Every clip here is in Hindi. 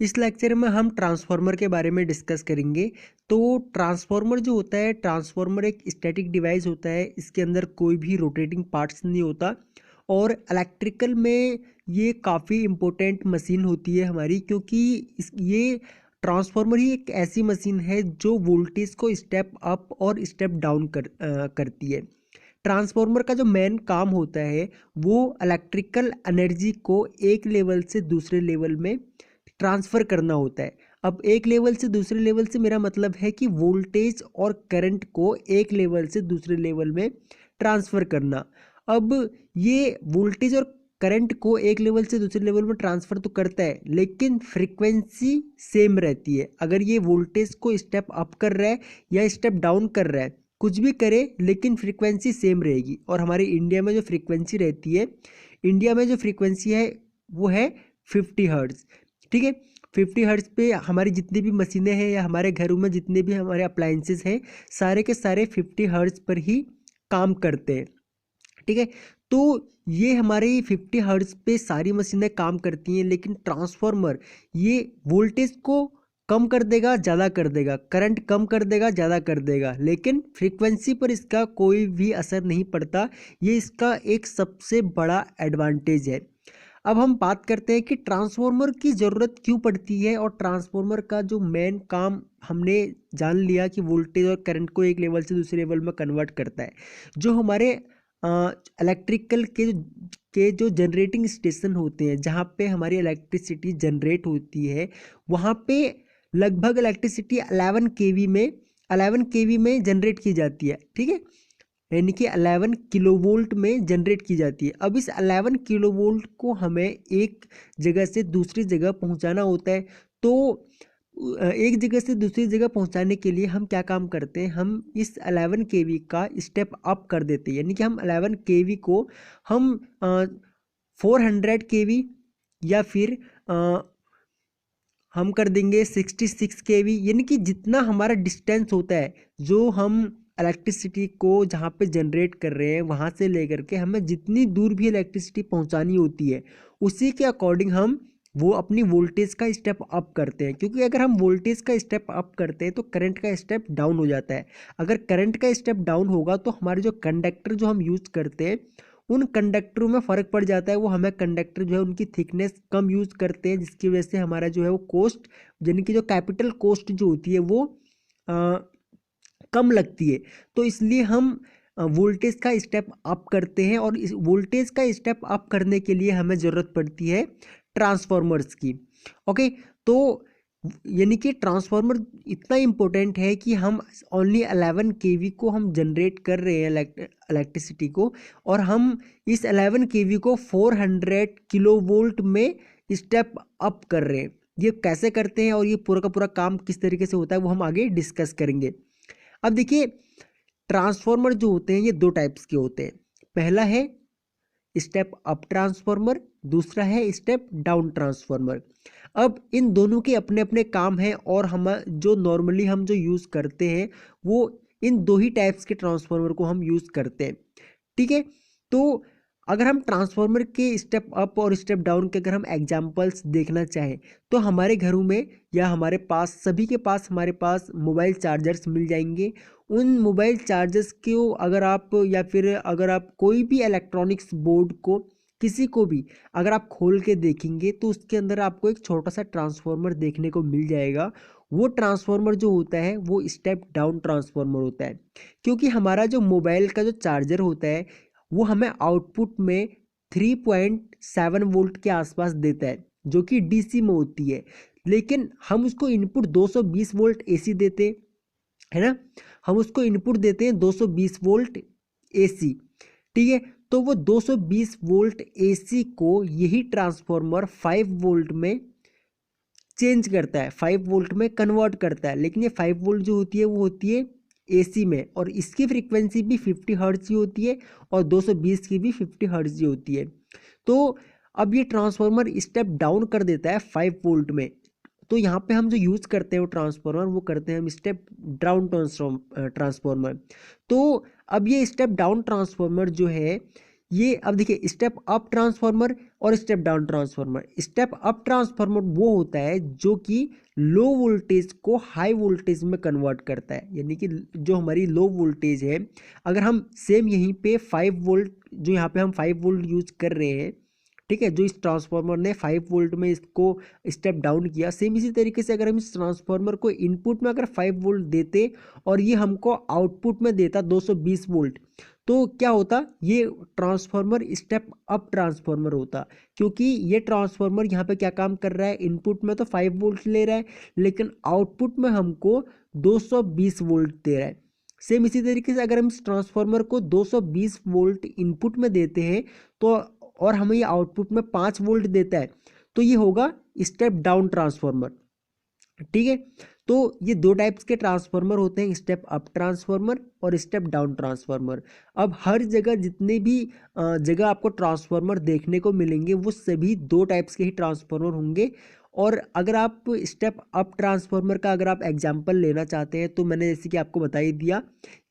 इस लेक्चर में हम ट्रांसफार्मर के बारे में डिस्कस करेंगे। तो ट्रांसफार्मर जो होता है, ट्रांसफार्मर एक स्टैटिक डिवाइस होता है। इसके अंदर कोई भी रोटेटिंग पार्ट्स नहीं होता और इलेक्ट्रिकल में ये काफ़ी इम्पोर्टेंट मशीन होती है हमारी, क्योंकि ये ट्रांसफार्मर ही एक ऐसी मशीन है जो वोल्टेज को स्टेप अप और स्टेप डाउन करती है। ट्रांसफार्मर का जो मेन काम होता है वो इलेक्ट्रिकल एनर्जी को एक लेवल से दूसरे लेवल में ट्रांसफ़र करना होता है। अब एक लेवल से दूसरे लेवल से मेरा मतलब है कि वोल्टेज और करंट को एक लेवल से दूसरे लेवल में ट्रांसफ़र करना। अब ये वोल्टेज और करंट को एक लेवल से दूसरे लेवल में ट्रांसफ़र तो करता है, लेकिन फ्रीक्वेंसी सेम रहती है। अगर ये वोल्टेज को स्टेप अप कर रहा है या स्टेप डाउन कर रहा है, कुछ भी करे लेकिन फ्रीक्वेंसी सेम रहेगी। और हमारे इंडिया में जो फ्रीक्वेंसी रहती है, इंडिया में जो फ्रीक्वेंसी है वो है 50 हर्ट्ज़। ठीक है, 50 हर्ट्ज़ पे हमारी जितनी भी मशीनें हैं या हमारे घरों में जितने भी हमारे अप्लायंसेस हैं, सारे के सारे 50 हर्ट्ज़ पर ही काम करते हैं। ठीक है, तो ये हमारे 50 हर्ट्ज़ पे सारी मशीनें काम करती हैं, लेकिन ट्रांसफार्मर ये वोल्टेज को कम कर देगा, ज़्यादा कर देगा, करंट कम कर देगा, ज़्यादा कर देगा, लेकिन फ्रीक्वेंसी पर इसका कोई भी असर नहीं पड़ता। ये इसका एक सबसे बड़ा एडवांटेज है। अब हम बात करते हैं कि ट्रांसफार्मर की ज़रूरत क्यों पड़ती है, और ट्रांसफार्मर का जो मेन काम हमने जान लिया कि वोल्टेज और करंट को एक लेवल से दूसरे लेवल में कन्वर्ट करता है। जो हमारे इलेक्ट्रिकल के जो जनरेटिंग स्टेशन होते हैं, जहाँ पे हमारी इलेक्ट्रिसिटी जनरेट होती है, वहाँ पे लगभग इलेक्ट्रिसिटी 11 केवी में जनरेट की जाती है। ठीक है, यानी कि 11 किलोवोल्ट में जनरेट की जाती है। अब इस 11 किलोवोल्ट को हमें एक जगह से दूसरी जगह पहुंचाना होता है। तो एक जगह से दूसरी जगह पहुंचाने के लिए हम क्या काम करते हैं, हम इस 11 केवी का स्टेप अप कर देते हैं। यानी कि हम 11 केवी को हम 400 केवी या फिर हम कर देंगे 66 केवी। यानी कि जितना हमारा डिस्टेंस होता है, जो हम इलेक्ट्रिसिटी को जहाँ पे जनरेट कर रहे हैं वहाँ से लेकर के हमें जितनी दूर भी इलेक्ट्रिसिटी पहुँचानी होती है, उसी के अकॉर्डिंग हम वो अपनी वोल्टेज का स्टेप अप करते हैं। क्योंकि अगर हम वोल्टेज का स्टेप अप करते हैं तो करंट का स्टेप डाउन हो जाता है। अगर करंट का स्टेप डाउन होगा तो हमारे जो कंडक्टर जो हम यूज़ करते हैं, उन कंडक्टरों में फ़र्क पड़ जाता है। वो हमें कंडक्टर जो है उनकी थिकनेस कम यूज़ करते हैं, जिसकी वजह से हमारा जो है वो कॉस्ट, यानी कि जो कैपिटल कॉस्ट जो होती है वो अ, कम लगती है। तो इसलिए हम वोल्टेज का स्टेप अप करते हैं, और इस वोल्टेज का स्टेप अप करने के लिए हमें ज़रूरत पड़ती है ट्रांसफार्मर्स की। ओके, तो यानी कि ट्रांसफार्मर इतना इम्पोर्टेंट है कि हम ओनली 11 केवी को हम जनरेट कर रहे हैं इलेक्ट्रिसिटी को, और हम इस 11 केवी को 400 किलोवोल्ट में स्टेप अप कर रहे हैं। ये कैसे करते हैं और ये पूरा का पूरा काम किस तरीके से होता है वो हम आगे डिस्कस करेंगे। अब देखिए, ट्रांसफार्मर जो होते हैं ये दो टाइप्स के होते हैं। पहला है स्टेप अप ट्रांसफार्मर, दूसरा है स्टेप डाउन ट्रांसफार्मर। अब इन दोनों के अपने अपने काम हैं, और हम जो नॉर्मली हम जो यूज़ करते हैं वो इन दो ही टाइप्स के ट्रांसफार्मर को हम यूज़ करते हैं। ठीक है, तो अगर हम ट्रांसफार्मर के स्टेप अप और स्टेप डाउन के अगर हम एग्जांपल्स देखना चाहें, तो हमारे घरों में या हमारे पास सभी के पास हमारे पास मोबाइल चार्जर्स मिल जाएंगे। उन मोबाइल चार्जर्स को अगर आप, या फिर अगर आप कोई भी इलेक्ट्रॉनिक्स बोर्ड को किसी को भी अगर आप खोल के देखेंगे, तो उसके अंदर आपको एक छोटा सा ट्रांसफार्मर देखने को मिल जाएगा। वो ट्रांसफार्मर जो होता है वो स्टेप डाउन ट्रांसफार्मर होता है। क्योंकि हमारा जो मोबाइल का जो चार्जर होता है वो हमें आउटपुट में 3.7 वोल्ट के आसपास देता है, जो कि डीसी में होती है। लेकिन हम उसको इनपुट 220 वोल्ट एसी देते है ना, हम उसको इनपुट देते हैं 220 वोल्ट एसी। ठीक है, तो वो 220 वोल्ट एसी को यही ट्रांसफार्मर 5 वोल्ट में चेंज करता है, 5 वोल्ट में कन्वर्ट करता है। लेकिन ये 5 वोल्ट जो होती है वो होती है एसी में, और इसकी फ्रीक्वेंसी भी 50 हर्ट्ज की होती है, और 220 की भी 50 हर्ट्ज की होती है। तो अब ये ट्रांसफार्मर स्टेप डाउन कर देता है 5 वोल्ट में। तो यहाँ पे हम जो यूज़ करते हैं वो ट्रांसफार्मर, वो करते हैं हम स्टेप डाउन ट्रांसफार्मर। तो अब ये स्टेप डाउन ट्रांसफार्मर जो है ये अब देखिए स्टेप अप ट्रांसफार्मर और step down transformer. Step up transformer वो होता है जो कि लो वोल्टेज को हाई वोल्टेज में कन्वर्ट करता है, यानी कि जो हमारी लो वोल्टेज है, अगर हम सेम यहीं पे 5 वोल्ट, जो यहाँ पे हम 5 वोल्ट यूज कर रहे हैं, ठीक है, जो इस ट्रांसफार्मर ने 5 वोल्ट में इसको स्टेप डाउन किया, सेम इसी तरीके से अगर हम इस ट्रांसफार्मर को इनपुट में अगर 5 वोल्ट देते और ये हमको आउटपुट में देता 220 वोल्ट, तो क्या होता, ये ट्रांसफार्मर स्टेप अप ट्रांसफार्मर होता। क्योंकि ये ट्रांसफार्मर यहाँ पे क्या काम कर रहा है, इनपुट में तो 5 वोल्ट ले रहा है लेकिन आउटपुट में हमको 220 वोल्ट दे रहा है। सेम इसी तरीके से अगर हम इस ट्रांसफार्मर को 220 वोल्ट इनपुट में देते हैं तो, और हमें ये आउटपुट में 5 वोल्ट देता है, तो ये होगा स्टेप डाउन ट्रांसफार्मर। ठीक है, तो ये दो टाइप्स के ट्रांसफार्मर होते हैं, स्टेप अप ट्रांसफार्मर और स्टेप डाउन ट्रांसफार्मर। अब हर जगह जितने भी जगह आपको ट्रांसफार्मर देखने को मिलेंगे वो सभी दो टाइप्स के ही ट्रांसफार्मर होंगे। और अगर आप स्टेप अप ट्रांसफार्मर का अगर आप एग्जांपल लेना चाहते हैं तो मैंने जैसे कि आपको बता ही दिया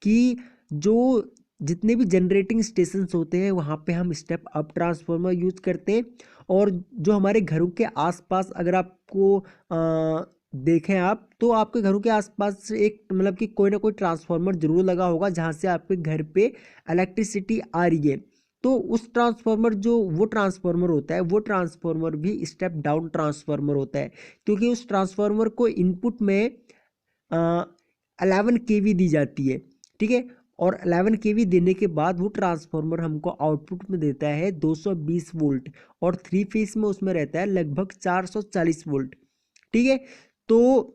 कि जो जितने भी जनरेटिंग स्टेशंस होते हैं वहाँ पे हम स्टेप अप ट्रांसफार्मर यूज करते हैं। और जो हमारे घरों के आसपास अगर आपको देखें आप, तो आपके घरों के आसपास एक मतलब कि कोई ना कोई ट्रांसफार्मर जरूर लगा होगा जहाँ से आपके घर पे इलेक्ट्रिसिटी आ रही है। तो उस ट्रांसफार्मर जो वो ट्रांसफार्मर होता है, वो ट्रांसफार्मर भी स्टेप डाउन ट्रांसफार्मर होता है, क्योंकि उस ट्रांसफार्मर को इनपुट में 11 kV दी जाती है। ठीक है, और 11 kV देने के बाद वो ट्रांसफार्मर हमको आउटपुट में देता है 220 वोल्ट, और 3 फेस में उसमें रहता है लगभग 440 वोल्ट। ठीक है, तो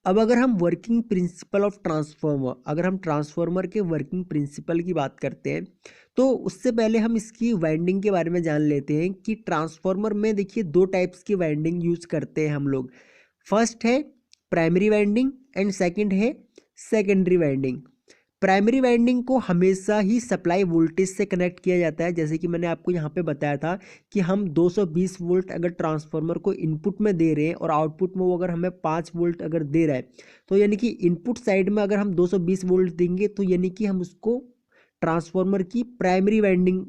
अब अगर हम वर्किंग प्रिंसिपल ऑफ ट्रांसफार्मर, अगर हम ट्रांसफार्मर के वर्किंग प्रिंसिपल की बात करते हैं तो उससे पहले हम इसकी वाइंडिंग के बारे में जान लेते हैं कि ट्रांसफार्मर में देखिए दो टाइप्स की वाइंडिंग यूज करते हैं हम लोग। फर्स्ट है प्राइमरी वाइंडिंग एंड सेकंड है सेकेंडरी वाइंडिंग। प्राइमरी वाइंडिंग को हमेशा ही सप्लाई वोल्टेज से कनेक्ट किया जाता है, जैसे कि मैंने आपको यहाँ पे बताया था कि हम 220 वोल्ट अगर ट्रांसफार्मर को इनपुट में दे रहे हैं और आउटपुट में वो अगर हमें 5 वोल्ट अगर दे रहा है, तो यानी कि इनपुट साइड में अगर हम 220 वोल्ट देंगे तो यानी कि हम उसको ट्रांसफार्मर की प्राइमरी वाइंडिंग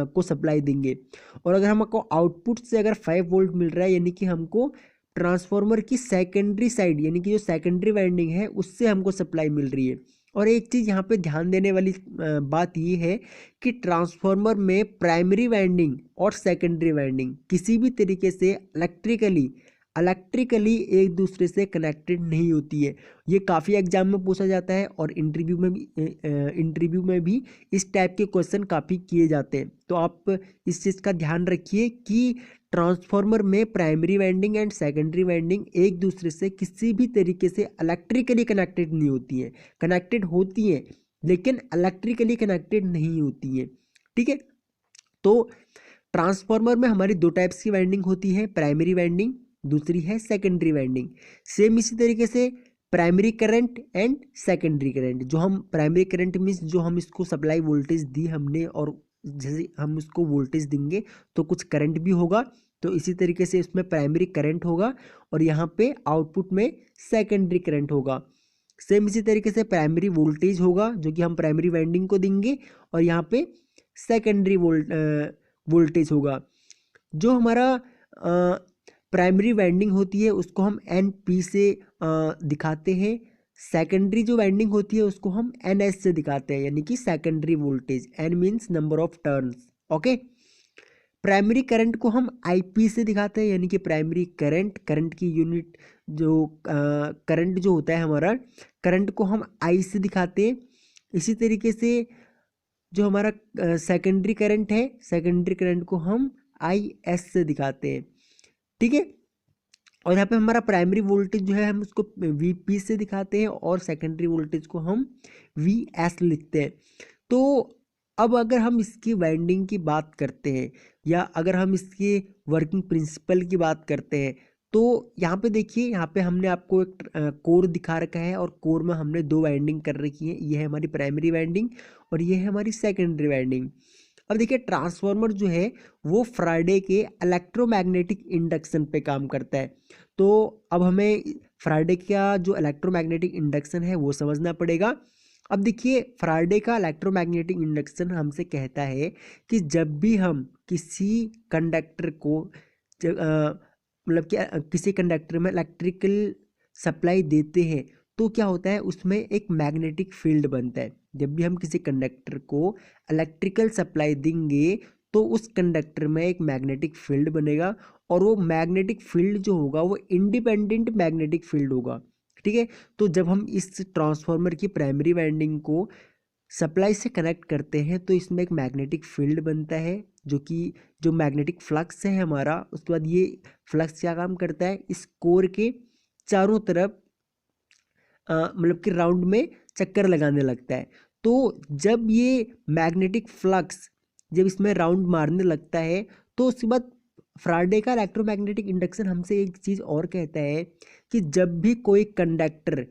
को सप्लाई देंगे। और अगर हमको आउटपुट से अगर 5 वोल्ट मिल रहा है यानी कि हमको ट्रांसफार्मर की सेकेंडरी साइड यानी कि जो सेकेंडरी वाइंडिंग है उससे हमको सप्लाई मिल रही है। और एक चीज़ यहाँ पे ध्यान देने वाली बात ये है कि ट्रांसफार्मर में प्राइमरी वाइंडिंग और सेकेंडरी वाइंडिंग किसी भी तरीके से इलेक्ट्रिकली एक दूसरे से कनेक्टेड नहीं होती है। ये काफ़ी एग्जाम में पूछा जाता है और इंटरव्यू में भी इस टाइप के क्वेश्चन काफ़ी किए जाते हैं। तो आप इस चीज़ का ध्यान रखिए कि ट्रांसफार्मर में primary winding and secondary winding एक दूसरे से किसी भी तरीके से इलेक्ट्रिकली कनेक्टेड नहीं होती हैं। कनेक्टेड होती हैं लेकिन इलेक्ट्रिकली कनेक्टेड नहीं होती हैं। ठीक है, तो ट्रांसफार्मर में हमारी दो टाइप्स की वाइंडिंग होती है, प्राइमरी वाइंडिंग, दूसरी है सेकेंडरी वाइंडिंग। सेम इसी तरीके से primary current and secondary current, जो हम प्राइमरी करंट मीन्स जो हम इसको सप्लाई वोल्टेज दी हमने और जैसे हम उसको वोल्टेज देंगे तो कुछ करंट भी होगा, तो इसी तरीके से इसमें प्राइमरी करंट होगा और यहाँ पे आउटपुट में सेकेंडरी करंट होगा। सेम इसी तरीके से प्राइमरी वोल्टेज होगा जो कि हम प्राइमरी वाइंडिंग को देंगे और यहाँ पे सेकेंडरी वोल्टेज होगा। जो हमारा प्राइमरी वाइंडिंग होती है उसको हम एन पी से दिखाते हैं, सेकेंडरी जो वाइंडिंग होती है उसको हम एन एस से दिखाते हैं, यानी कि secondary voltage, N means number of turns. Okay, primary current को हम आईपी से दिखाते हैं, यानी कि प्राइमरी करंट, करंट की यूनिट जो करंट जो होता है हमारा, करंट को हम आई से दिखाते हैं। इसी तरीके से जो हमारा सेकेंडरी करंट है, सेकेंडरी करंट को हम आई एस से दिखाते हैं। ठीक है, और यहाँ पे हमारा प्राइमरी वोल्टेज जो है हम उसको वीपी से दिखाते हैं और सेकेंडरी वोल्टेज को हम वी एस लिखते हैं। तो अब अगर हम इसकी वाइंडिंग की बात करते हैं या अगर हम इसके वर्किंग प्रिंसिपल की बात करते हैं तो यहाँ पे देखिए, यहाँ पे हमने आपको एक कोर दिखा रखा है और कोर में हमने दो वाइंडिंग कर रखी है, ये है हमारी प्राइमरी वाइंडिंग और ये है हमारी सेकेंडरी वाइंडिंग। अब देखिए ट्रांसफार्मर जो है वो फ्राइडे के इलेक्ट्रोमैग्नेटिक इंडक्शन पे काम करता है। तो अब हमें फ्राइडे का जो इलेक्ट्रोमैग्नेटिक इंडक्शन है वो समझना पड़ेगा। अब देखिए फैराडे का इलेक्ट्रोमैग्नेटिक इंडक्शन हमसे कहता है कि जब भी हम किसी कंडक्टर को मतलब क्या किसी कंडक्टर में इलेक्ट्रिकल सप्लाई देते हैं तो क्या होता है, उसमें एक मैग्नेटिक फील्ड बनता है। जब भी हम किसी कंडक्टर को इलेक्ट्रिकल सप्लाई देंगे तो उस कंडक्टर में एक मैग्नेटिक फील्ड बनेगा, और वो मैग्नेटिक फील्ड जो होगा वो इंडिपेंडेंट मैग्नेटिक फील्ड होगा। ठीक है, तो जब हम इस ट्रांसफार्मर की प्राइमरी वाइंडिंग को सप्लाई से कनेक्ट करते हैं तो इसमें एक मैग्नेटिक फील्ड बनता है, जो कि जो मैग्नेटिक फ्लक्स है हमारा, उसके बाद ये फ्लक्स क्या काम करता है, इस कोर के चारों तरफ मतलब कि राउंड में चक्कर लगाने लगता है। तो जब ये मैग्नेटिक फ्लक्स जब इसमें राउंड मारने लगता है तो उसके बाद फैराडे का इलेक्ट्रोमैग्नेटिक इंडक्शन हमसे एक चीज़ और कहता है कि जब भी कोई कंडक्टर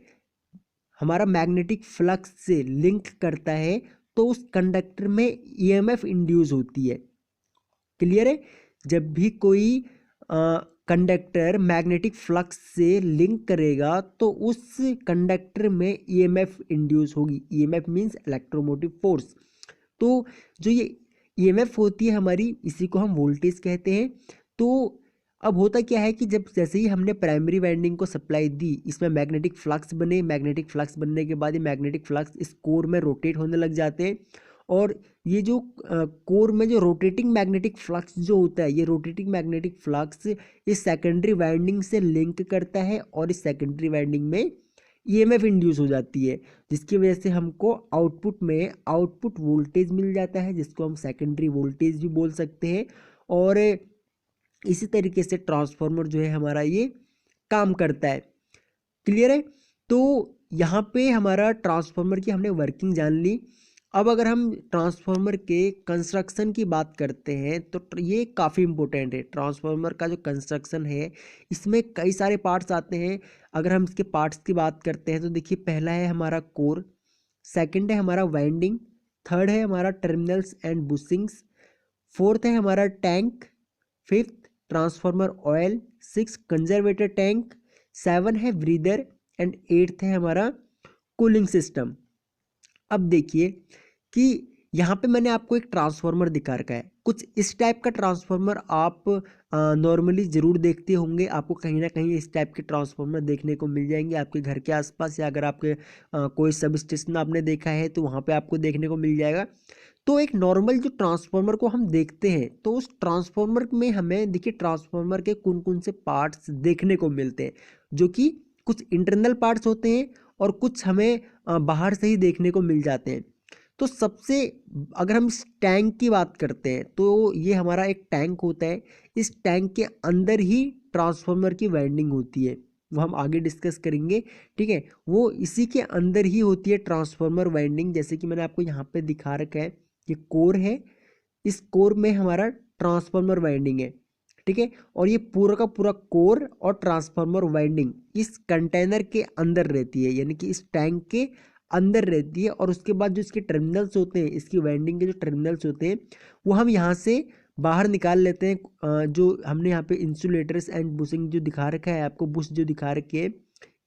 हमारा मैग्नेटिक फ्लक्स से लिंक करता है तो उस कंडक्टर में ईएमएफ इंड्यूस होती है। क्लियर है, जब भी कोई कंडक्टर मैग्नेटिक फ्लक्स से लिंक करेगा तो उस कंडक्टर में ईएमएफ इंड्यूस होगी। EMF means electromotive force. तो जो ये ईएमएफ होती है हमारी, इसी को हम वोल्टेज कहते हैं। तो अब होता क्या है कि जब जैसे ही हमने प्राइमरी वाइंडिंग को सप्लाई दी, इसमें मैग्नेटिक फ्लक्स बने, मैग्नेटिक फ्लक्स बनने के बाद ये मैग्नेटिक फ्लक्स इस कोर में रोटेट होने लग जाते हैं, और ये जो कोर में जो रोटेटिंग मैग्नेटिक फ्लक्स जो होता है, ये रोटेटिंग मैग्नेटिक फ्लक्स इस सेकेंडरी वाइंडिंग से लिंक करता है और इस सेकेंडरी वाइंडिंग में ईएमएफ इंड्यूस हो जाती है, जिसकी वजह से हमको आउटपुट में आउटपुट वोल्टेज मिल जाता है, जिसको हम सेकेंडरी वोल्टेज भी बोल सकते हैं। और इसी तरीके से ट्रांसफार्मर जो है हमारा ये काम करता है। क्लियर है, तो यहाँ पे हमारा ट्रांसफार्मर की हमने वर्किंग जान ली। अब अगर हम ट्रांसफार्मर के कंस्ट्रक्शन की बात करते हैं तो ये काफ़ी इंपॉर्टेंट है। ट्रांसफार्मर का जो कंस्ट्रक्शन है इसमें कई सारे पार्ट्स आते हैं। अगर हम इसके पार्ट्स की बात करते हैं तो देखिए, पहला है हमारा कोर, सेकंड है हमारा वाइंडिंग, थर्ड है हमारा टर्मिनल्स एंड बुशिंग्स, फोर्थ है हमारा tank, fifth transformer oil, six conservator tank, seven है ब्रीदर, एंड एट्थ है हमारा कूलिंग सिस्टम। अब देखिए कि यहाँ पे मैंने आपको एक ट्रांसफार्मर दिखा रखा है। कुछ इस टाइप का ट्रांसफार्मर आप नॉर्मली ज़रूर देखते होंगे। आपको कहीं ना कहीं इस टाइप के ट्रांसफार्मर देखने को मिल जाएंगे आपके घर के आसपास, या अगर आपके कोई सब स्टेशन आपने देखा है तो वहाँ पे आपको देखने को मिल जाएगा। तो एक नॉर्मल जो ट्रांसफार्मर को हम देखते हैं तो उस ट्रांसफार्मर में हमें देखिए ट्रांसफार्मर के कौन कौन से पार्ट्स देखने को मिलते हैं, जो कि कुछ इंटरनल पार्ट्स होते हैं और कुछ हमें बाहर से ही देखने को मिल जाते हैं। तो सबसे अगर हम इस टैंक की बात करते हैं तो ये हमारा एक टैंक होता है। इस टैंक के अंदर ही ट्रांसफार्मर की वाइंडिंग होती है, वो हम आगे डिस्कस करेंगे। ठीक है, वो इसी के अंदर ही होती है ट्रांसफार्मर वाइंडिंग। जैसे कि मैंने आपको यहाँ पे दिखा रखा है, ये कोर है, इस कोर में हमारा ट्रांसफार्मर वाइंडिंग है। ठीक है, और ये पूरा का पूरा कोर और ट्रांसफार्मर वाइंडिंग इस कंटेनर के अंदर रहती है, यानी कि इस टैंक के अंदर रहती है। और उसके बाद जो इसके टर्मिनल्स होते हैं, इसकी वाइंडिंग के जो टर्मिनल्स होते हैं वो हम यहाँ से बाहर निकाल लेते हैं। जो हमने यहाँ पे इंसुलेटर्स एंड बुशिंग जो दिखा रखा है आपको, बुश जो दिखा रखी है,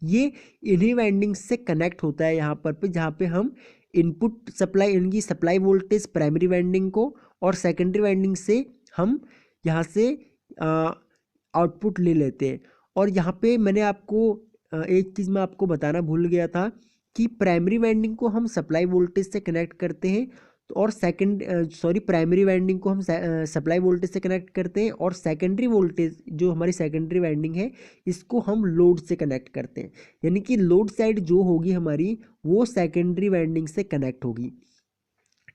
ये इन्हीं वाइंडिंग से कनेक्ट होता है यहाँ पर जहाँ पे हम इनपुट सप्लाई, इनकी सप्लाई वोल्टेज प्राइमरी वाइंडिंग को, और सेकेंडरी वाइंडिंग से हम यहाँ से आउटपुट ले लेते हैं। और यहाँ पे मैंने आपको एक चीज़ मैं आपको बताना भूल गया था कि प्राइमरी वाइंडिंग को हम सप्लाई वोल्टेज से कनेक्ट करते हैं, तो और प्राइमरी वाइंडिंग को हम सप्लाई वोल्टेज से कनेक्ट करते हैं, और सेकेंडरी वोल्टेज जो हमारी सेकेंडरी वाइंडिंग है इसको हम लोड से कनेक्ट करते हैं। यानी कि लोड साइड जो होगी हमारी वो सेकेंडरी वाइंडिंग से कनेक्ट होगी।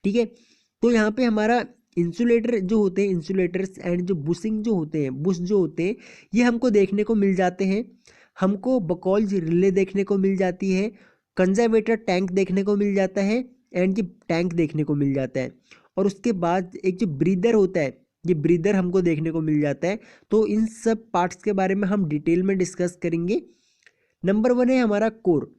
ठीक है, तो यहाँ पे हमारा इंसुलेटर जो होते हैं, इंसुलेटर्स एंड जो बुशिंग जो होते हैं, बुश जो होते हैं, ये हमको देखने को मिल जाते हैं। हमको बकॉल्ज रिले देखने को मिल जाती है, कंजर्वेटर टैंक देखने को मिल जाता है, एंड ये टैंक देखने को मिल जाता है। और उसके बाद एक जो ब्रीदर होता है, ये ब्रीदर हमको देखने को मिल जाता है। तो इन सब पार्ट्स के बारे में हम डिटेल में डिस्कस करेंगे। नंबर वन है हमारा कोर।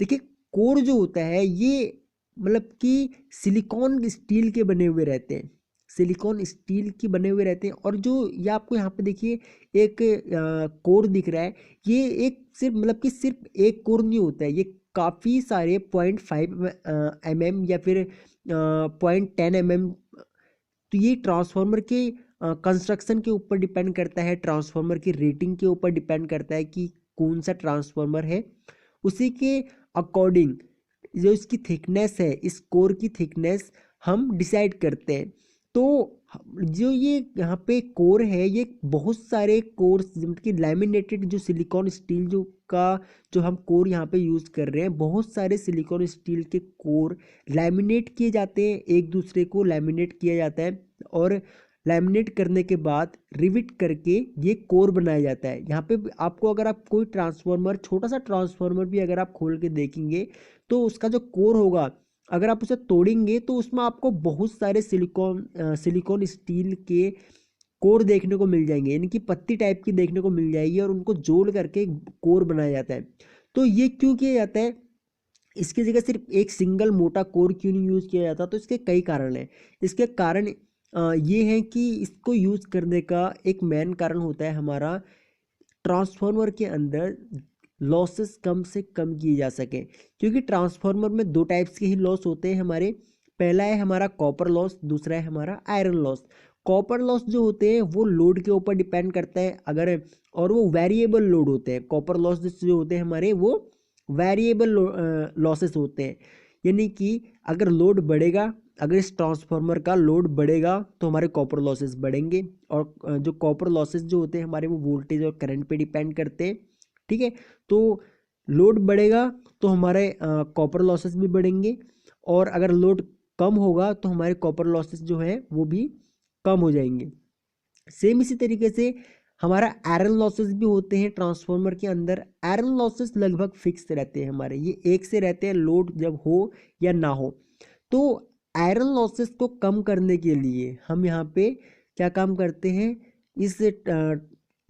देखिए, कोर जो होता है ये मतलब कि सिलिकॉन स्टील के बने हुए रहते हैं, सिलिकॉन स्टील की बने हुए रहते हैं। और जो ये आपको यहाँ पे देखिए एक कोर दिख रहा है, ये एक सिर्फ मतलब कि सिर्फ एक कोर नहीं होता है, ये काफ़ी सारे 0.5 mm या फिर 0.10 mm। तो ये ट्रांसफार्मर के कंस्ट्रक्शन के ऊपर डिपेंड करता है, ट्रांसफार्मर की रेटिंग के ऊपर डिपेंड करता है कि कौन सा ट्रांसफार्मर है। उसी के अकॉर्डिंग जो इसकी थिकनेस है, इस कोर की थिकनेस हम डिसाइड करते हैं। तो जो ये यहाँ पे कोर है, ये बहुत सारे कोर्स जिनकी कि लैमिनेटेड जो सिलिकॉन स्टील जो हम कोर यहाँ पे यूज़ कर रहे हैं, बहुत सारे सिलिकॉन स्टील के कोर लैमिनेट किए जाते हैं, एक दूसरे को लैमिनेट किया जाता है और लैमिनेट करने के बाद रिविट करके ये कोर बनाया जाता है। यहाँ पे आपको अगर आप कोई ट्रांसफार्मर, छोटा सा ट्रांसफार्मर भी अगर आप खोल के देखेंगे तो उसका जो कोर होगा, अगर आप उसे तोड़ेंगे तो उसमें आपको बहुत सारे सिलिकॉन स्टील के कोर देखने को मिल जाएंगे, यानी कि पत्ती टाइप की देखने को मिल जाएगी और उनको जोड़ करके कोर बनाया जाता है। तो ये क्यों किया जाता है, इसकी जगह सिर्फ एक सिंगल मोटा कोर क्यों नहीं यूज़ किया जाता? तो इसके कई कारण हैं। इसके कारण ये है कि इसको यूज़ करने का एक मेन कारण होता है हमारा, ट्रांसफार्मर के अंदर लॉसेस कम से कम किए जा सके, क्योंकि ट्रांसफार्मर में दो टाइप्स के ही लॉस होते हैं हमारे। पहला है हमारा कॉपर लॉस, दूसरा है हमारा आयरन लॉस। कॉपर लॉस जो होते हैं वो लोड के ऊपर डिपेंड करता है, अगर और वो वेरिएबल लोड होते हैं। कॉपर लॉस जो होते हैं हमारे, वो वेरिएबल लॉसेस होते हैं, यानी कि अगर लोड बढ़ेगा, अगर इस ट्रांसफार्मर का लोड बढ़ेगा तो हमारे कॉपर लॉसेस बढ़ेंगे। और जो कॉपर लॉसेस जो होते हैं हमारे, वो वोल्टेज और करंट पे डिपेंड करते हैं। ठीक है, तो लोड बढ़ेगा तो हमारे कॉपर लॉसेस भी बढ़ेंगे, और अगर लोड कम होगा तो हमारे कॉपर लॉसेस जो है वो भी कम हो जाएंगे। सेम इसी तरीके से हमारा आयरन लॉसेस भी होते हैं ट्रांसफार्मर के अंदर। आयरन लॉसेस लगभग फिक्स रहते हैं हमारे, ये एक से रहते हैं, लोड जब हो या ना हो। तो आयरन लॉसेस को कम करने के लिए हम यहाँ पे क्या काम करते हैं, इस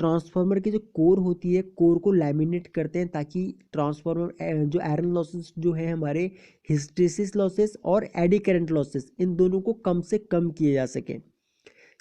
ट्रांसफार्मर की जो कोर होती है, कोर को लैमिनेट करते हैं, ताकि ट्रांसफार्मर जो आयरन लॉसेस जो है हमारे, हिस्टेरिसिस लॉसेस और एडी करंट लॉसेस, इन दोनों को कम से कम किए जा सके।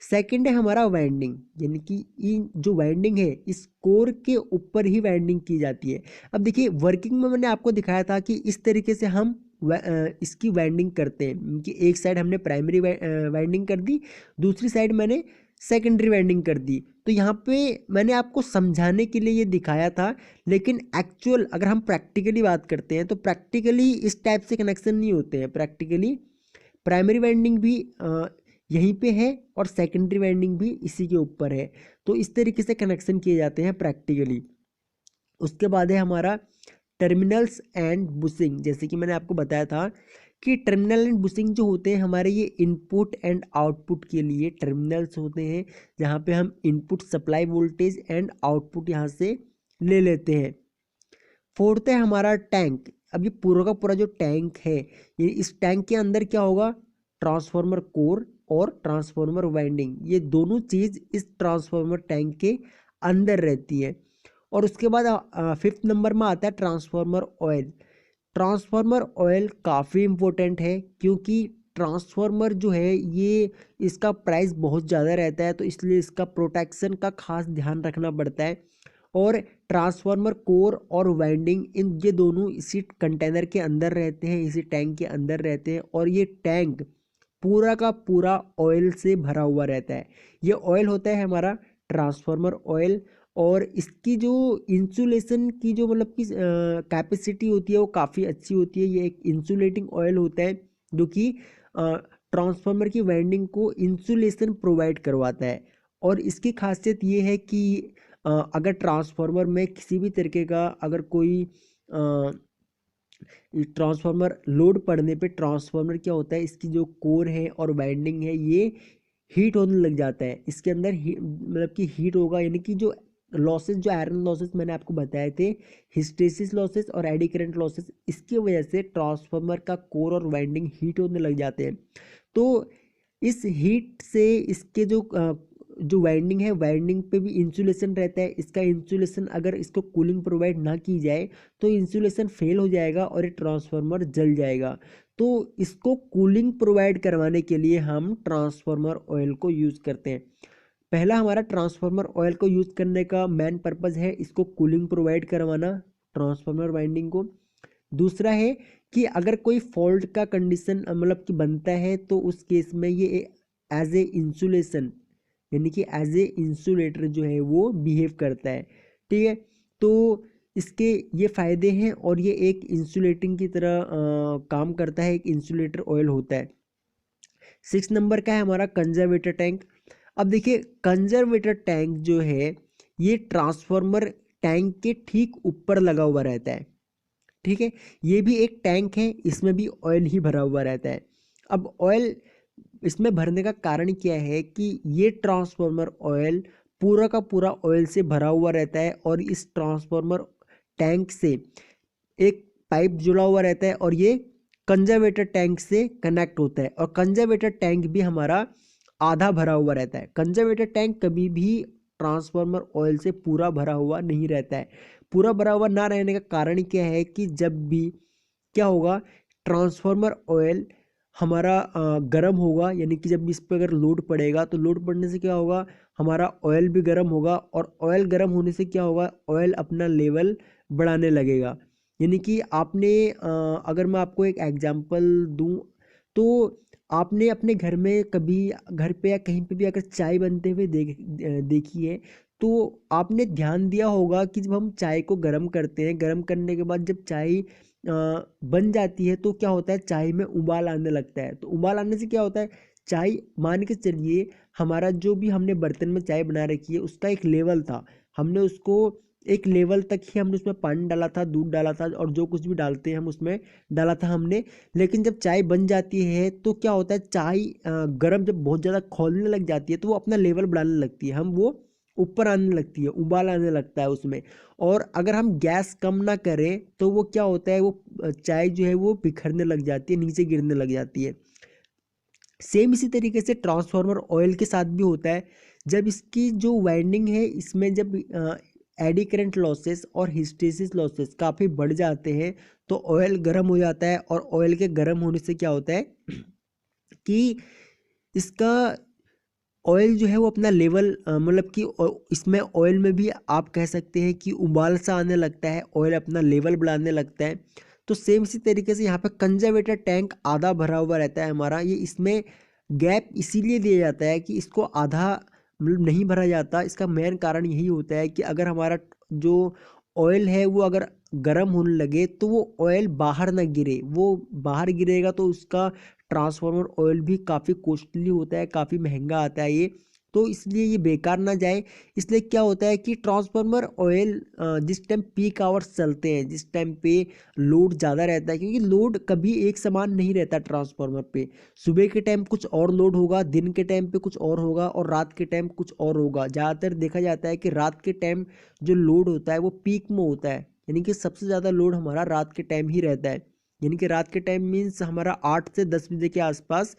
सेकंड है हमारा वाइंडिंग, यानी कि इन जो वाइंडिंग है, इस कोर के ऊपर ही वाइंडिंग की जाती है। अब देखिए वर्किंग में मैंने आपको दिखाया था कि इस तरीके से हम इसकी वाइंडिंग करते हैं कि एक साइड हमने प्राइमरी वाइंडिंग कर दी, दूसरी साइड मैंने सेकेंडरी वाइंडिंग कर दी। तो यहाँ पे मैंने आपको समझाने के लिए ये दिखाया था, लेकिन एक्चुअल अगर हम प्रैक्टिकली बात करते हैं तो प्रैक्टिकली इस टाइप से कनेक्शन नहीं होते हैं। प्रैक्टिकली प्राइमरी वाइंडिंग भी यहीं पे है और सेकेंडरी वाइंडिंग भी इसी के ऊपर है। तो इस तरीके से कनेक्शन किए जाते हैं प्रैक्टिकली। उसके बाद है हमारा टर्मिनल्स एंड बुशिंग। जैसे कि मैंने आपको बताया था कि टर्मिनल एंड बुशिंग जो होते हैं हमारे, ये इनपुट एंड आउटपुट के लिए टर्मिनल्स होते हैं, जहाँ पे हम input supply voltage and output यहाँ से ले लेते हैं। फोर्थ है हमारा टैंक। अब ये पूरा का पूरा जो टैंक है, ये इस टैंक के अंदर क्या होगा, ट्रांसफार्मर कोर और ट्रांसफार्मर वाइंडिंग, ये दोनों चीज़ इस ट्रांसफार्मर टैंक के अंदर रहती है। और उसके बाद फिफ्थ नंबर में आता है ट्रांसफार्मर ऑयल। ट्रांसफार्मर ऑयल काफ़ी इम्पोर्टेंट है, क्योंकि ट्रांसफार्मर जो है ये, इसका प्राइस बहुत ज़्यादा रहता है, तो इसलिए इसका प्रोटेक्शन का खास ध्यान रखना पड़ता है। और ट्रांसफार्मर कोर और वाइंडिंग, इन ये दोनों इसी कंटेनर के अंदर रहते हैं, इसी टैंक के अंदर रहते हैं, और ये टैंक पूरा का पूरा ऑयल से भरा हुआ रहता है। ये ऑयल होता है हमारा ट्रांसफार्मर ऑयल, और इसकी जो इंसुलेशन की जो मतलब कि कैपेसिटी होती है वो काफ़ी अच्छी होती है। ये एक इंसुलेटिंग ऑयल होता है जो कि ट्रांसफार्मर की वाइंडिंग को इंसुलेशन प्रोवाइड करवाता है। और इसकी खासियत ये है कि अगर ट्रांसफार्मर में किसी भी तरीके का अगर कोई ट्रांसफार्मर लोड पड़ने पे ट्रांसफार्मर क्या होता है, इसकी जो कोर है और वाइंडिंग है, ये हीट होने लग जाता है। इसके अंदर मतलब कि हीट होगा, यानी कि जो लॉसेस, जो आयरन लॉसेस मैंने आपको बताए थे, हिस्टेरिसिस लॉसेस और एडी करंट लॉसेस, इसकी वजह से ट्रांसफार्मर का कोर और वाइंडिंग हीट होने लग जाते हैं। तो इस हीट से इसके जो वाइंडिंग है, वाइंडिंग पे भी इंसुलेशन रहता है। इसका इंसुलेशन, अगर इसको कूलिंग प्रोवाइड ना की जाए तो इंसुलेशन फेल हो जाएगा और ये ट्रांसफार्मर जल जाएगा। तो इसको कूलिंग प्रोवाइड करवाने के लिए हम ट्रांसफार्मर ऑयल को यूज़ करते हैं। पहला हमारा ट्रांसफार्मर ऑयल को यूज़ करने का मेन पर्पज़ है इसको कूलिंग प्रोवाइड करवाना, ट्रांसफार्मर वाइंडिंग को। दूसरा है कि अगर कोई फॉल्ट का कंडीशन मतलब कि बनता है तो उस केस में ये एज ए इंसुलेशन यानी कि एज ए इंसुलेटर जो है वो बिहेव करता है। ठीक है, तो इसके ये फ़ायदे हैं और ये एक इंसुलेटिंग की तरह काम करता है, एक इंसुलेटर ऑयल होता है। 6 नंबर का है हमारा कंजर्वेटर टैंक। अब देखिए कंजर्वेटर टैंक जो है ये ट्रांसफार्मर टैंक के ठीक ऊपर लगा हुआ रहता है। ठीक है, ये भी एक टैंक है, इसमें भी ऑयल ही भरा हुआ रहता है। अब ऑयल इसमें भरने का कारण क्या है कि ये ट्रांसफार्मर ऑयल पूरा का पूरा ऑयल से भरा हुआ रहता है और इस ट्रांसफार्मर टैंक से एक पाइप जुड़ा हुआ रहता है और ये कंजर्वेटर टैंक से कनेक्ट होता है और कंजर्वेटर टैंक भी हमारा आधा भरा हुआ रहता है। कंजर्वेटर टैंक कभी भी ट्रांसफार्मर ऑयल से पूरा भरा हुआ नहीं रहता है। पूरा भरा हुआ ना रहने का कारण क्या है कि जब भी क्या होगा, ट्रांसफार्मर ऑयल हमारा गर्म होगा, यानी कि जब इस पर अगर लोड पड़ेगा तो लोड पड़ने से क्या होगा, हमारा ऑयल भी गर्म होगा और ऑयल गर्म होने से क्या होगा, ऑयल अपना लेवल बढ़ाने लगेगा। यानी कि आपने अगर मैं आपको एक एग्जांपल दूं तो आपने अपने घर में कभी घर पे या कहीं पे भी अगर चाय बनते हुए देखी है तो आपने ध्यान दिया होगा कि जब हम चाय को गर्म करते हैं, गर्म करने के बाद जब चाय बन जाती है तो क्या होता है, चाय में उबाल आने लगता है। तो उबाल आने से क्या होता है, चाय मान के चलिए हमारा जो भी हमने बर्तन में चाय बना रखी है उसका एक लेवल था, हमने उसको एक लेवल तक ही हमने उसमें पानी डाला था, दूध डाला था और जो कुछ भी डालते हैं हम उसमें डाला था हमने। लेकिन जब चाय बन जाती है तो क्या होता है, चाय गर्म जब बहुत ज़्यादा खौलने लग जाती है तो वो अपना लेवल बढ़ाने लगती है, हम वो ऊपर आने लगती है, उबाल आने लगता है उसमें। और अगर हम गैस कम ना करें तो वो क्या होता है, वो चाय जो है वो बिखरने लग जाती है, नीचे गिरने लग जाती है। सेम इसी तरीके से ट्रांसफार्मर ऑयल के साथ भी होता है। जब इसकी जो वाइंडिंग है इसमें जब एडी करंट लॉसेस और हिस्टेरिसिस लॉसेस काफ़ी बढ़ जाते हैं तो ऑयल गर्म हो जाता है और ऑयल के गर्म होने से क्या होता है कि इसका ऑयल जो है वो अपना लेवल मतलब कि इसमें ऑयल में भी आप कह सकते हैं कि उबाल सा आने लगता है, ऑयल अपना लेवल बढ़ाने लगता है। तो सेम इसी तरीके से यहाँ पे कंजर्वेटर टैंक आधा भरा हुआ रहता है हमारा, ये इसमें गैप इसीलिए दिया जाता है कि इसको आधा मतलब नहीं भरा जाता। इसका मेन कारण यही होता है कि अगर हमारा जो ऑयल है वो अगर गर्म होने लगे तो वो ऑयल बाहर ना गिरे, वो बाहर गिरेगा तो उसका ट्रांसफार्मर ऑयल भी काफ़ी कॉस्टली होता है, काफ़ी महंगा आता है ये, तो इसलिए ये बेकार ना जाए। इसलिए क्या होता है कि ट्रांसफार्मर ऑयल जिस टाइम पीक आवर्स चलते हैं, जिस टाइम पे लोड ज़्यादा रहता है, क्योंकि लोड कभी एक समान नहीं रहता ट्रांसफार्मर पे, सुबह के टाइम कुछ और लोड होगा, दिन के टाइम पे कुछ और होगा और रात के टाइम कुछ और होगा। ज़्यादातर देखा जाता है कि रात के टाइम जो लोड होता है वो पीक में होता है, यानी कि सबसे ज़्यादा लोड हमारा रात के टाइम ही रहता है। यानी कि रात के टाइम मीन्स हमारा 8 से 10 बजे के आसपास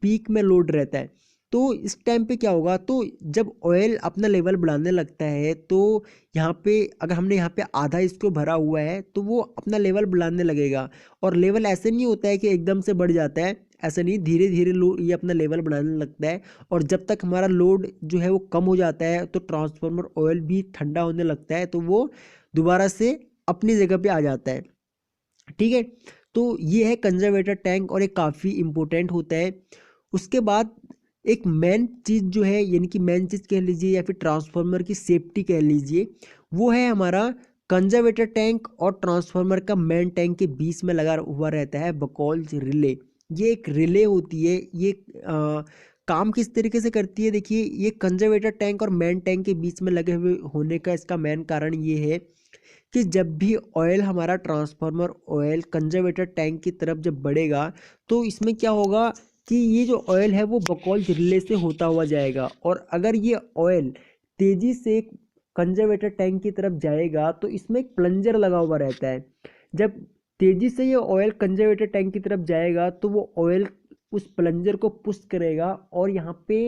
पीक में लोड रहता है। तो इस टाइम पे क्या होगा, तो जब ऑयल अपना लेवल बढ़ाने लगता है तो यहाँ पे अगर हमने यहाँ पे आधा इसको भरा हुआ है तो वो अपना लेवल बढ़ाने लगेगा। और लेवल ऐसे नहीं होता है कि एकदम से बढ़ जाता है, ऐसा नहीं, धीरे धीरे लो ये अपना लेवल बढ़ाने लगता है। और जब तक हमारा लोड जो है वो कम हो जाता है तो ट्रांसफार्मर ऑयल भी ठंडा होने लगता है, तो वो दोबारा से अपनी जगह पे आ जाता है। ठीक है, तो ये है कंजर्वेटर टैंक और ये काफ़ी इंपॉर्टेंट होता है। उसके बाद एक मेन चीज़ जो है, यानी कि मेन चीज़ कह लीजिए या फिर ट्रांसफार्मर की सेफ्टी कह लीजिए, वो है हमारा कंजर्वेटर टैंक और ट्रांसफार्मर का मेन टैंक के बीच में लगा हुआ रहता है बकौल्स रिले। ये एक रिले होती है, ये काम किस तरीके से करती है, देखिए ये कंजर्वेटर टैंक और मेन टैंक के बीच में लगे हुए होने का इसका मेन कारण ये है कि जब भी ऑयल हमारा ट्रांसफार्मर ऑयल कंजर्वेटर टैंक की तरफ जब बढ़ेगा तो इसमें क्या होगा कि ये जो ऑयल है वो बकौल रिले से होता हुआ जाएगा। और अगर ये ऑयल तेजी से कंजर्वेटर टैंक की तरफ जाएगा तो इसमें एक प्लंजर लगा हुआ रहता है। जब तेजी से ये ऑयल कंजर्वेटर टैंक की तरफ जाएगा तो वो ऑयल उस प्लंजर को पुश करेगा और यहाँ पे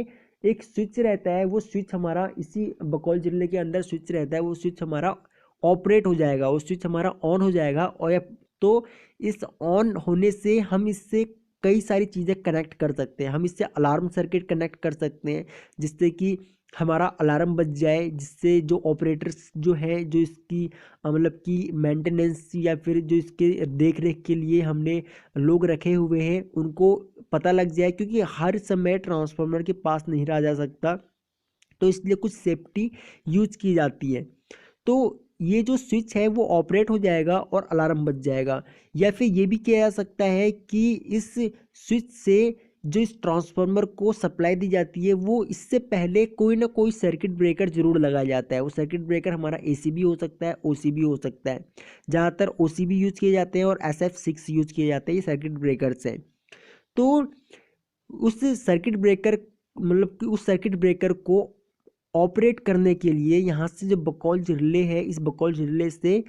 एक स्विच रहता है, वो स्विच हमारा इसी बकौल जिले के अंदर स्विच रहता है, वो स्विच हमारा ऑपरेट हो जाएगा, वो स्विच हमारा ऑन हो जाएगा। और तो इस ऑन होने से हम इससे कई सारी चीज़ें कनेक्ट कर सकते हैं, हम इससे अलार्म सर्किट कनेक्ट कर सकते हैं जिससे कि हमारा अलार्म बज जाए, जिससे जो ऑपरेटर्स जो है, जो इसकी मतलब कि मेंटेनेंस या फिर जो इसके देख रेख के लिए हमने लोग रखे हुए हैं उनको पता लग जाए, क्योंकि हर समय ट्रांसफार्मर के पास नहीं रहा जा सकता, तो इसलिए कुछ सेफ्टी यूज की जाती है। तो ये जो स्विच है वो ऑपरेट हो जाएगा और अलार्म बज जाएगा। या फिर ये भी किया जा सकता है कि इस स्विच से जो इस ट्रांसफार्मर को सप्लाई दी जाती है वो इससे पहले कोई ना कोई सर्किट ब्रेकर जरूर लगाया जाता है। वो सर्किट ब्रेकर हमारा एसी भी हो सकता है, ओसी भी हो सकता है। ज़्यादातर ओसी भी यूज किए जाते हैं और SF6 यूज किए जाते हैं, ये सर्किट ब्रेकर्स हैं। तो उस सर्किट ब्रेकर मतलब कि उस सर्किट ब्रेकर को ऑपरेट करने के लिए यहाँ से जो बकौल रिले है, इस बकौल रिले से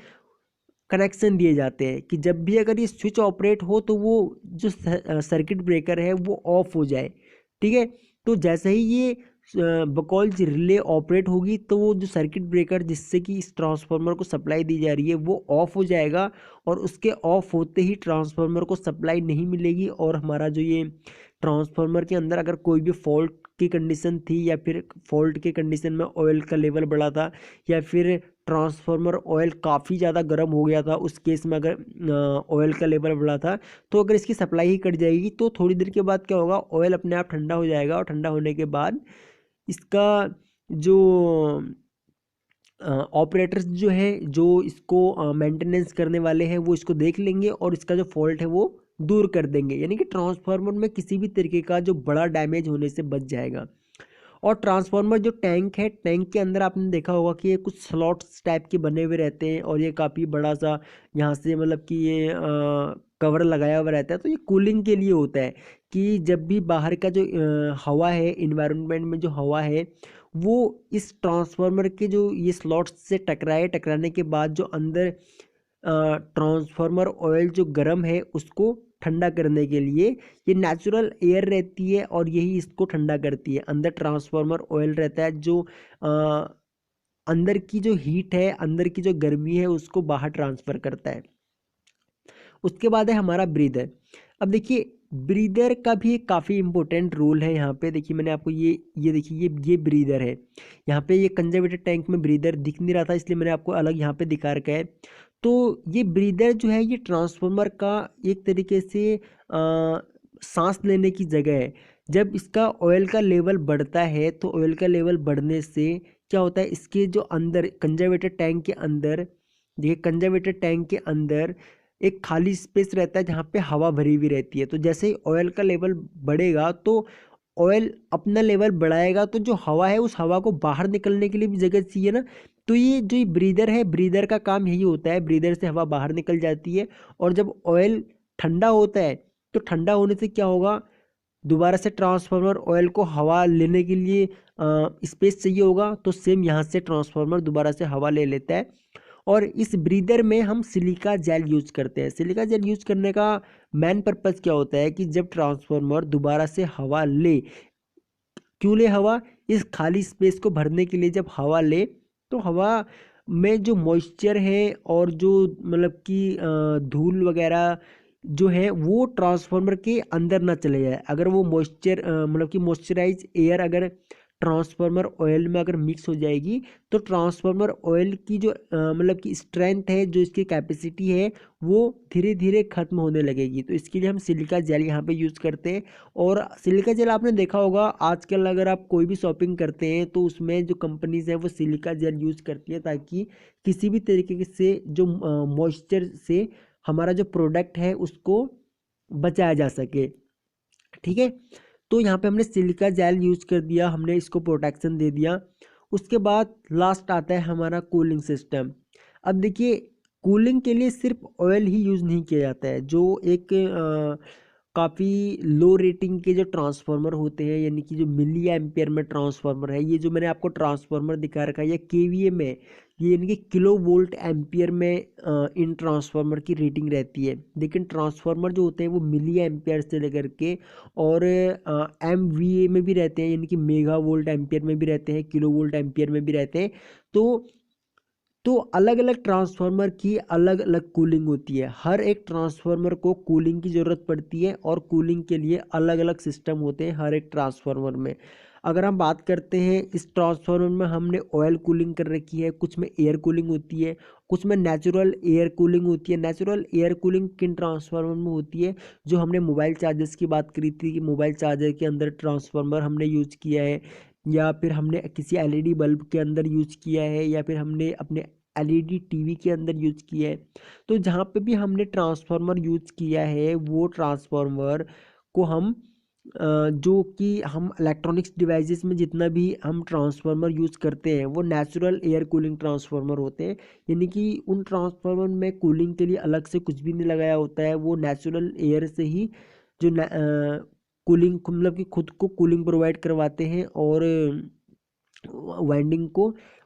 कनेक्शन दिए जाते हैं कि जब भी अगर ये स्विच ऑपरेट हो तो वो जो सर्किट ब्रेकर है वो ऑफ हो जाए। ठीक है, तो जैसे ही ये बकौल रिले ऑपरेट होगी तो वो जो सर्किट ब्रेकर जिससे कि इस ट्रांसफार्मर को सप्लाई दी जा रही है वो ऑफ हो जाएगा, और उसके ऑफ होते ही ट्रांसफार्मर को सप्लाई नहीं मिलेगी, और हमारा जो ये ट्रांसफार्मर के अंदर अगर कोई भी फॉल्ट की कंडीशन थी, या फिर फॉल्ट के कंडीशन में ऑयल का लेवल बढ़ा था, या फिर ट्रांसफार्मर ऑयल काफ़ी ज़्यादा गर्म हो गया था, उस केस में अगर ऑयल का लेवल बढ़ा था, तो अगर इसकी सप्लाई ही कट जाएगी तो थोड़ी देर के बाद क्या होगा, ऑयल अपने आप ठंडा हो जाएगा, और ठंडा होने के बाद इसका जो ऑपरेटर्स जो है, जो इसको मेंटेनेंस करने वाले हैं, वो इसको देख लेंगे और इसका जो फॉल्ट है वो दूर कर देंगे, यानी कि ट्रांसफार्मर में किसी भी तरीके का जो बड़ा डैमेज होने से बच जाएगा। और ट्रांसफार्मर जो टैंक है, टैंक के अंदर आपने देखा होगा कि ये कुछ स्लॉट्स टाइप के बने हुए रहते हैं, और ये काफ़ी बड़ा सा यहाँ से मतलब कि ये कवर लगाया हुआ रहता है, तो ये कूलिंग के लिए होता है कि जब भी बाहर का जो हवा है, इन्वायरमेंट में जो हवा है, वो इस ट्रांसफार्मर के जो ये स्लॉट्स से टकराए, टकराने के बाद जो अंदर ट्रांसफार्मर ऑयल जो गर्म है उसको ठंडा करने के लिए, ये नेचुरल एयर रहती है और यही इसको ठंडा करती है। अंदर ट्रांसफार्मर ऑयल रहता है जो अ, अंदर की जो हीट है, अंदर की जो गर्मी है उसको बाहर ट्रांसफ़र करता है। उसके बाद है हमारा ब्रीदर। अब देखिए ब्रीदर का भी एक काफ़ी इंपॉर्टेंट रोल है यहाँ पे। देखिए मैंने आपको ये देखिए ये ब्रीदर है। यहाँ पे ये कंजर्वेटर टैंक में ब्रीदर दिख नहीं रहा था, इसलिए मैंने आपको अलग यहाँ पे दिखा रखा है। तो ये ब्रीदर जो है ये ट्रांसफार्मर का एक तरीके से सांस लेने की जगह है। जब इसका ऑयल का लेवल बढ़ता है तो ऑयल का लेवल बढ़ने से क्या होता है, इसके जो अंदर कंजर्वेटर टैंक के अंदर, देखिए कंजर्वेटर टैंक के अंदर एक खाली स्पेस रहता है जहाँ पे हवा भरी हुई रहती है। तो जैसे ही ऑयल का लेवल बढ़ेगा तो ऑयल अपना लेवल बढ़ाएगा, तो जो हवा है उस हवा को बाहर निकलने के लिए भी जगह चाहिए ना। तो ये ब्रीदर है, ब्रीदर का काम यही होता है, ब्रीदर से हवा बाहर निकल जाती है। और जब ऑयल ठंडा होता है तो ठंडा होने से क्या होगा, दोबारा से ट्रांसफार्मर ऑयल को हवा लेने के लिए स्पेस चाहिए होगा, तो सेम यहाँ से ट्रांसफार्मर दोबारा से हवा ले लेता है। और इस ब्रीदर में हम सिलिका जेल यूज करते हैं। सिलिका जेल यूज करने का मेन पर्पज़ क्या होता है कि जब ट्रांसफार्मर दोबारा से हवा ले, क्यों ले हवा, इस खाली स्पेस को भरने के लिए। जब हवा ले तो हवा में जो मॉइस्चर है और जो मतलब कि धूल वगैरह जो है वो ट्रांसफार्मर के अंदर ना चले जाए। अगर वो मॉइस्चर मतलब कि मॉइस्चराइज एयर अगर ट्रांसफार्मर ऑयल में अगर मिक्स हो जाएगी तो ट्रांसफार्मर ऑयल की जो मतलब कि स्ट्रेंथ है, जो इसकी कैपेसिटी है, वो धीरे धीरे खत्म होने लगेगी। तो इसके लिए हम सिलिका जेल यहाँ पे यूज़ करते हैं। और सिलिका जेल आपने देखा होगा आजकल अगर आप कोई भी शॉपिंग करते हैं तो उसमें जो कंपनीज है वो सिलिका जेल यूज़ करती है, ताकि किसी भी तरीके से जो मॉइस्चर से हमारा जो प्रोडक्ट है उसको बचाया जा सके। ठीक है, तो यहाँ पे हमने सिलिका जेल यूज कर दिया, हमने इसको प्रोटेक्शन दे दिया। उसके बाद लास्ट आता है हमारा कूलिंग सिस्टम। अब देखिए कूलिंग के लिए सिर्फ ऑयल ही यूज़ नहीं किया जाता है। जो एक काफ़ी लो रेटिंग के जो ट्रांसफार्मर होते हैं, यानी कि जो मिली एम्पियर में ट्रांसफार्मर है, ये जो मैंने आपको ट्रांसफार्मर दिखा रखा है, ये केवीए में, ये यानी कि किलो वोल्ट एम्पियर में इन ट्रांसफार्मर की रेटिंग रहती है। लेकिन ट्रांसफार्मर जो होते हैं वो मिली एम्पियर से लेकर के और MVA में भी रहते हैं, यानी कि मेगा वोल्ट एम्पियर में भी रहते हैं, किलो वोल्ट एम्पियर में भी रहते हैं। तो अलग अलग ट्रांसफार्मर की अलग अलग कूलिंग होती है। हर एक ट्रांसफार्मर को कूलिंग की ज़रूरत पड़ती है और कूलिंग के लिए अलग अलग सिस्टम होते हैं हर एक ट्रांसफार्मर में। अगर हम बात करते हैं इस ट्रांसफार्मर में हमने ऑयल कूलिंग कर रखी है, कुछ में एयर कूलिंग होती है, कुछ में नेचुरल एयर कूलिंग होती है। नेचुरल एयर कूलिंग किन ट्रांसफार्मर में होती है? जो हमने मोबाइल चार्जर्स की बात करी थी कि मोबाइल चार्जर के अंदर ट्रांसफार्मर हमने यूज़ किया है, या फिर हमने किसी एलईडी बल्ब के अंदर यूज़ किया है, या फिर हमने अपने एलईडी टीवी के अंदर यूज़ किया है। तो जहाँ पे भी हमने ट्रांसफार्मर यूज़ किया है वो ट्रांसफार्मर को हम जो कि हम इलेक्ट्रॉनिक्स डिवाइसेस में जितना भी हम ट्रांसफार्मर यूज़ करते हैं वो नेचुरल एयर कूलिंग ट्रांसफार्मर होते हैं। यानी कि उन ट्रांसफार्मर में कूलिंग के लिए अलग से कुछ भी नहीं लगाया होता है, वो नेचुरल एयर से ही जो कूलिंग मतलब कि खुद को कूलिंग प्रोवाइड करवाते हैं, और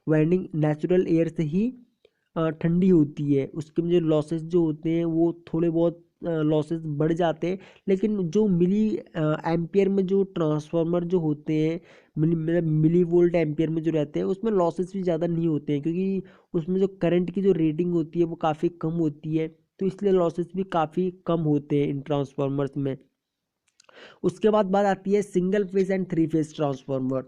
वाइंडिंग नेचुरल एयर से ही ठंडी होती है। उसके में जो लॉसेस जो होते हैं वो थोड़े बहुत लॉसेस बढ़ जाते हैं, लेकिन जो मिली एम्पियर में जो ट्रांसफार्मर जो होते हैं, मतलब मिली वोल्ट एम्पियर में जो रहते हैं उसमें लॉसेस भी ज़्यादा नहीं होते हैं, क्योंकि उसमें जो करंट की जो रेटिंग होती है वो काफ़ी कम होती है, तो इसलिए लॉसेस भी काफ़ी कम होते हैं इन ट्रांसफार्मर्स में। उसके बाद बात आती है single phase and three phase transformer.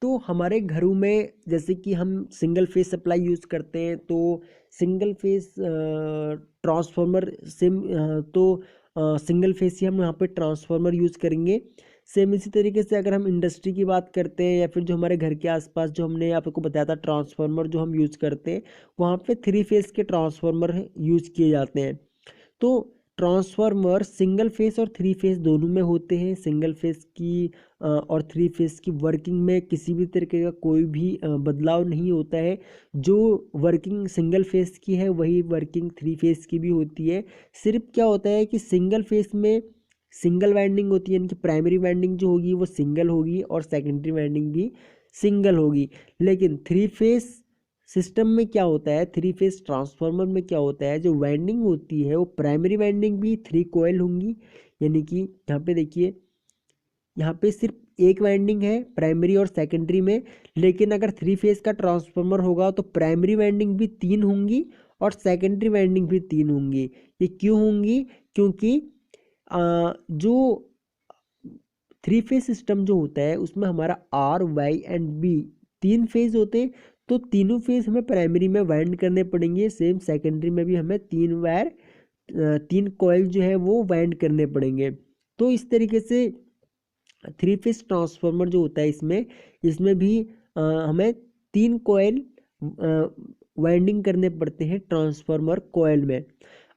तो हमारे घरों में जैसे कि हम सिंगल फेज सप्लाई यूज़ करते हैं, तो सिंगल फेज ट्रांसफार्मर सिम तो सिंगल फेज ही हम यहाँ पे ट्रांसफार्मर यूज़ करेंगे। सेम इसी तरीके से अगर हम इंडस्ट्री की बात करते हैं, या फिर जो हमारे घर के आसपास जो हमने आपको बताया था ट्रांसफार्मर जो हम यूज़ करते हैं, वहाँ पे थ्री फेज के ट्रांसफार्मर यूज़ किए जाते हैं। तो ट्रांसफार्मर सिंगल फेस और थ्री फेस दोनों में होते हैं। सिंगल फेस की और थ्री फेस की वर्किंग में किसी भी तरीके का कोई भी बदलाव नहीं होता है। जो वर्किंग सिंगल फेस की है वही वर्किंग थ्री फेस की भी होती है। सिर्फ क्या होता है कि सिंगल फेस में सिंगल वाइंडिंग होती है, यानी कि प्राइमरी वाइंडिंग जो होगी वो सिंगल होगी और सेकेंडरी वाइंडिंग भी सिंगल होगी। लेकिन थ्री फेस सिस्टम में क्या होता है, थ्री फेज ट्रांसफार्मर में क्या होता है, जो वाइंडिंग होती है वो प्राइमरी वाइंडिंग भी थ्री कोयल होंगी। यानी कि यहाँ पे देखिए, यहाँ पे सिर्फ एक वाइंडिंग है प्राइमरी और सेकेंडरी में, लेकिन अगर थ्री फेज का ट्रांसफार्मर होगा तो प्राइमरी वाइंडिंग भी तीन होंगी और सेकेंडरी वाइंडिंग भी तीन होंगी। ये क्यों होंगी? क्योंकि जो थ्री फेज सिस्टम जो होता है उसमें हमारा आर वाई एंड बी तीन फेज होते हैं, तो तीनों फेज हमें प्राइमरी में वाइंड करने पड़ेंगे। सेम सेकेंडरी में भी हमें तीन कॉइल जो है वो वाइंड करने पड़ेंगे। तो इस तरीके से थ्री फेज ट्रांसफार्मर जो होता है इसमें इसमें भी हमें तीन कॉइल वाइंडिंग करने पड़ते हैं ट्रांसफार्मर कॉइल में।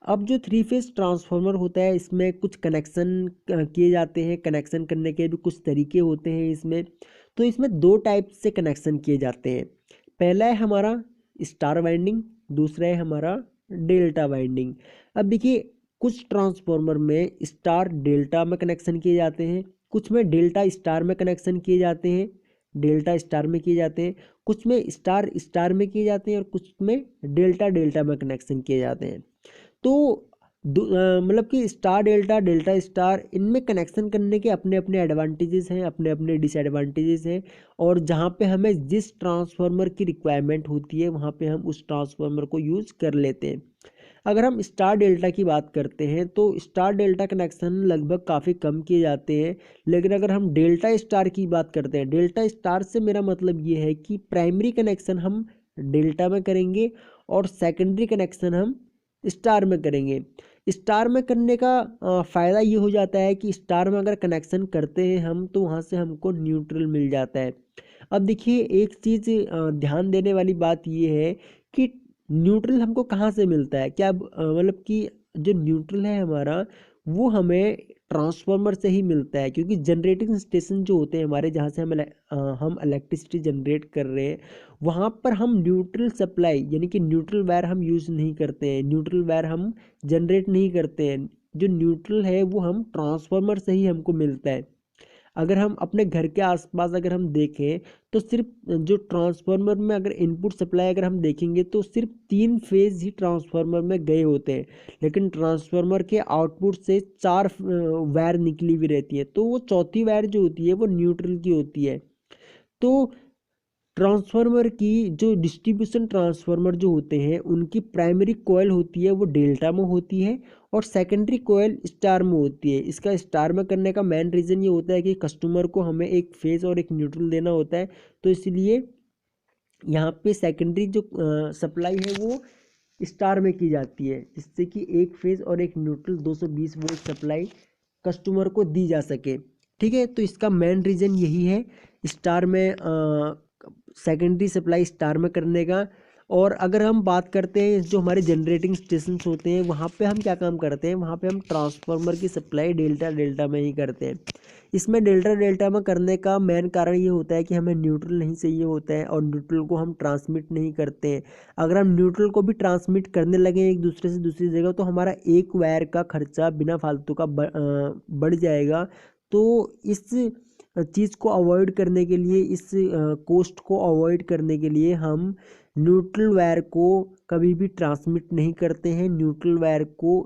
अब जो थ्री फेज ट्रांसफार्मर होता है इसमें कुछ कनेक्शन किए जाते हैं। कनेक्शन करने के भी कुछ तरीके होते हैं इसमें। तो इसमें दो टाइप से कनेक्शन किए जाते हैं। पहला है हमारा स्टार वाइंडिंग, दूसरा है हमारा डेल्टा वाइंडिंग। अब देखिए, कुछ ट्रांसफार्मर में स्टार डेल्टा में कनेक्शन किए जाते हैं, कुछ में डेल्टा स्टार में कनेक्शन किए जाते हैं, डेल्टा स्टार में किए जाते हैं, कुछ में स्टार स्टार में किए जाते हैं, और कुछ में डेल्टा डेल्टा में कनेक्शन किए जाते हैं। तो मतलब कि स्टार डेल्टा डेल्टा स्टार इनमें कनेक्शन करने के अपने अपने एडवांटेजेस हैं, अपने अपने डिसएडवांटेजेस हैं, और जहाँ पे हमें जिस ट्रांसफार्मर की रिक्वायरमेंट होती है वहाँ पे हम उस ट्रांसफार्मर को यूज़ कर लेते हैं। अगर हम स्टार डेल्टा की बात करते हैं तो स्टार डेल्टा कनेक्शन लगभग काफ़ी कम किए जाते हैं। लेकिन अगर हम डेल्टा स्टार की बात करते हैं, डेल्टा स्टार से मेरा मतलब ये है कि प्राइमरी कनेक्शन हम डेल्टा में करेंगे और सेकेंडरी कनेक्शन हम स्टार में करेंगे। स्टार में करने का फ़ायदा ये हो जाता है कि स्टार में अगर कनेक्शन करते हैं हम तो वहाँ से हमको न्यूट्रल मिल जाता है। अब देखिए, एक चीज़ ध्यान देने वाली बात ये है कि न्यूट्रल हमको कहाँ से मिलता है। क्या मतलब कि जो न्यूट्रल है हमारा वो हमें ट्रांसफार्मर से ही मिलता है, क्योंकि जनरेटिंग स्टेशन जो होते हैं हमारे जहाँ से हम इलेक्ट्रिसिटी जनरेट कर रहे हैं वहाँ पर हम न्यूट्रल सप्लाई यानी कि न्यूट्रल वायर हम यूज़ नहीं करते हैं, न्यूट्रल वायर हम जनरेट नहीं करते हैं। जो न्यूट्रल है वो हम ट्रांसफार्मर से ही हमको मिलता है। अगर हम अपने घर के आसपास अगर हम देखें तो सिर्फ जो ट्रांसफार्मर में अगर इनपुट सप्लाई अगर हम देखेंगे तो सिर्फ तीन फेज ही ट्रांसफार्मर में गए होते हैं, लेकिन ट्रांसफार्मर के आउटपुट से चार वायर निकली हुई रहती है, तो वो चौथी वायर जो होती है वो न्यूट्रल की होती है। तो ट्रांसफार्मर की जो डिस्ट्रीब्यूशन ट्रांसफार्मर जो होते हैं उनकी प्राइमरी कॉइल होती है वो डेल्टा में होती है और सेकेंडरी कॉइल स्टार में होती है। इसका स्टार में करने का मेन रीज़न ये होता है कि कस्टमर को हमें एक फेज और एक न्यूट्रल देना होता है, तो इसलिए यहाँ पे सेकेंडरी जो सप्लाई है वो स्टार में की जाती है, जिससे कि एक फेज और एक न्यूट्रल 220 वोल्ट सप्लाई कस्टमर को दी जा सके। ठीक है, तो इसका मेन रीज़न यही है स्टार में सेकेंडरी सप्लाई स्टार में करने का। और अगर हम बात करते हैं जो हमारे जनरेटिंग स्टेशंस होते हैं वहाँ पे हम क्या काम करते हैं, वहाँ पे हम ट्रांसफार्मर की सप्लाई डेल्टा डेल्टा में ही करते हैं। इसमें डेल्टा डेल्टा में करने का मेन कारण ये होता है कि हमें न्यूट्रल नहीं चाहिए होता है और न्यूट्रल को हम ट्रांसमिट नहीं करते हैं। अगर हम न्यूट्रल को भी ट्रांसमिट करने लगे एक दूसरे से दूसरी जगह तो हमारा एक वायर का खर्चा बिना फालतू का बढ़ जाएगा। तो इस चीज़ को अवॉइड करने के लिए, इस कॉस्ट को अवॉइड करने के लिए हम न्यूट्रल वायर को कभी भी ट्रांसमिट नहीं करते हैं। न्यूट्रल वायर को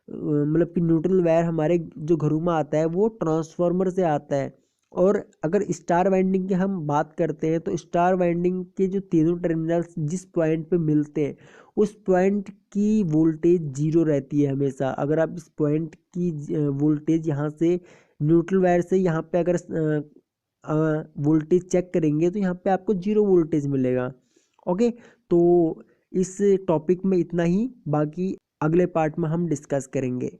मतलब कि न्यूट्रल वायर हमारे जो घरों में आता है वो ट्रांसफार्मर से आता है। और अगर स्टार वाइंडिंग की हम बात करते हैं तो स्टार वाइंडिंग के जो तीनों टर्मिनल्स जिस पॉइंट पे मिलते हैं उस पॉइंट की वोल्टेज जीरो रहती है हमेशा। अगर आप इस पॉइंट की वोल्टेज यहाँ से न्यूट्रल वायर से यहाँ पे अगर वोल्टेज चेक करेंगे तो यहाँ पे आपको जीरो वोल्टेज मिलेगा। ओके, तो इस टॉपिक में इतना ही, बाकी अगले पार्ट में हम डिस्कस करेंगे।